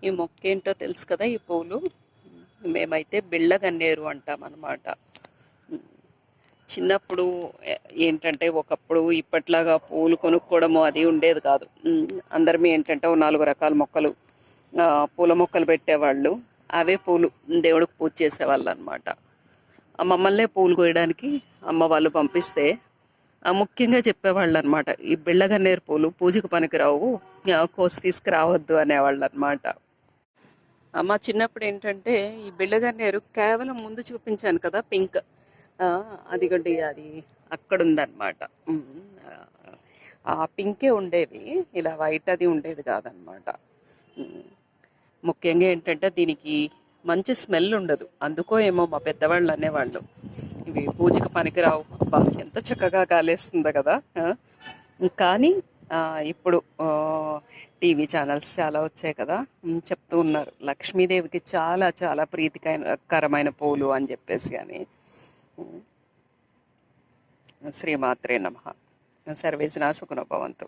ఈ మొక్క ఏంటో తెలుసు కదా, ఈ పూలు మేమైతే బిళ్ళగన్నేరు అంటాం అన్నమాట. చిన్నప్పుడు ఏంటంటే ఒకప్పుడు ఇప్పట్లాగా పూలు కొనుక్కోవడము అది ఉండేది కాదు. అందరం ఏంటంటే ఓ 4 రకాల మొక్కలు, పూల మొక్కలు పెట్టేవాళ్ళు. అవే పూలు దేవుడికి పూజ చేసేవాళ్ళు అనమాట. మమ్మల్నే పూలు కోయడానికి అమ్మ వాళ్ళు పంపిస్తే ముఖ్యంగా చెప్పేవాళ్ళు అనమాట, ఈ బిళ్ళగన్నేరు పూలు పూజకు పనికిరావు, కోసి తీసుకురావద్దు అనేవాళ్ళు అనమాట. మా చిన్నప్పుడు ఏంటంటే ఈ బిళ్ళగన్నేరు కేవలం ముందు చూపించాను కదా పింక్, ఆ, అదిగోండి అది అక్కడ ఉందన్నమాట. ఉమ్, ఆ పింకే ఉండేవి, ఇలా వైట్ అది ఉండేది కాదనమాట. ఉమ్, ముఖ్యంగా ఏంటంటే దీనికి మంచి స్మెల్ ఉండదు, అందుకో ఏమో మా పెద్దవాళ్ళు అనేవాళ్ళు ఇవి పూజకు పనికిరావు. అబ్బా ఎంత చక్కగా కాలేస్తుందో కదా. కానీ ఇప్పుడు టీవీ ఛానల్స్ చాలా వచ్చాయి కదా, చెప్తూ ఉన్నారు లక్ష్మీదేవికి చాలా చాలా ప్రీతికరమైన పూలు అని చెప్పేసి అని. శ్రీమాత్రే నమః. సర్వేజనా సుఖినో భవంతు.